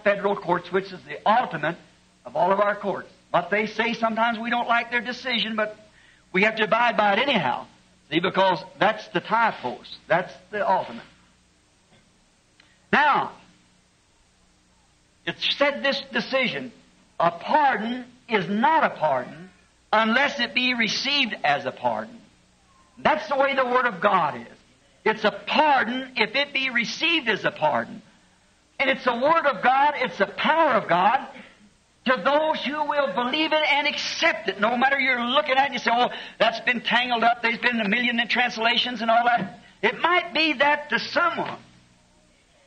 federal courts, which is the ultimate of all of our courts. What they say, sometimes we don't like their decision, but we have to abide by it anyhow. See, because that's the tie post. That's the ultimate. Now, it said this decision, a pardon is not a pardon unless it be received as a pardon. That's the way the Word of God is. It's a pardon if it be received as a pardon. And it's the Word of God, it's the power of God to those who will believe it and accept it. No matter you're looking at it and you say, oh, that's been tangled up, there's been 1 million translations and all that. It might be that to someone.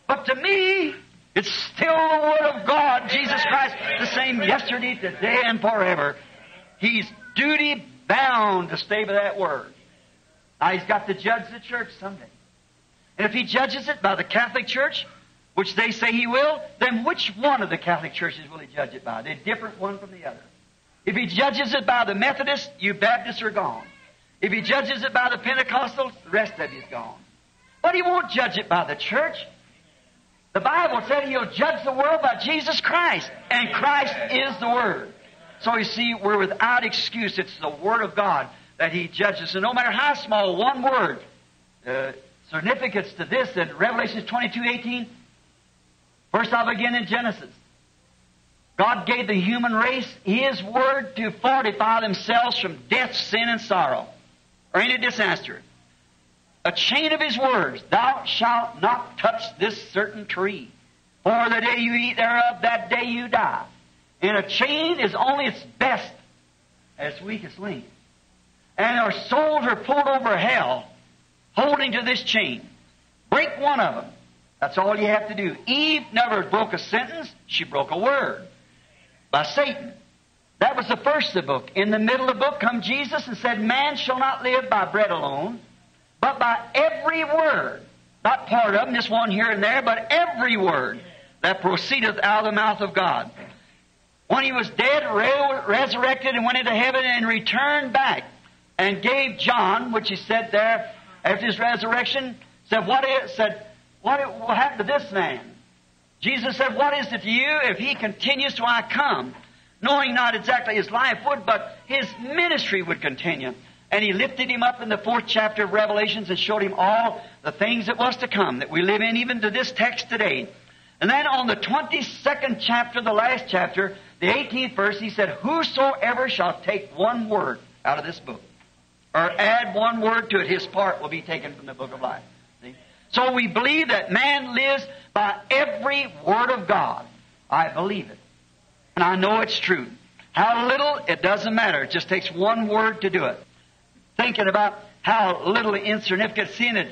But to me, it's still the Word of God, Jesus Christ, the same yesterday, today, and forever. He's duty bound to stay by that Word. Now, He's got to judge the church someday. And if He judges it by the Catholic Church, which they say He will, then which one of the Catholic churches will He judge it by? They're different one from the other. If He judges it by the Methodists, you Baptists are gone. If He judges it by the Pentecostals, the rest of you's gone. But He won't judge it by the church. The Bible said He'll judge the world by Jesus Christ, and Christ is the Word. So you see, we're without excuse. It's the Word of God that He judges. And no matter how small, one word, significance to this in Revelation 22:18. First I'll begin in Genesis. God gave the human race His Word to fortify themselves from death, sin, and sorrow, or any disaster. A chain of His words, thou shalt not touch this certain tree, for the day you eat thereof, that day you die. And a chain is only its best at its weakest link. And our souls are pulled over hell, holding to this chain. Break one of them. That's all you have to do. Eve never broke a sentence. She broke a word by Satan. That was the first of the book. In the middle of the book come Jesus and said, man shall not live by bread alone, but by every word. Not part of them, just one here and there, but every word that proceedeth out of the mouth of God. When He was dead, resurrected, and went into heaven and returned back and gave John, which He said there after His resurrection, said, what will happen to this man? Jesus said, what is it to you if he continues till I come? Knowing not exactly his life would, but his ministry would continue. And He lifted him up in the 4th chapter of Revelations and showed him all the things that was to come, that we live in even to this text today. And then on the 22nd chapter, the last chapter, the 18th verse, He said, whosoever shall take one word out of this book, or add one word to it, his part will be taken from the book of life. See? So we believe that man lives by every word of God. I believe it. And I know it's true. How little, it doesn't matter. It just takes one word to do it. Thinking about how little insignificant, seeing it,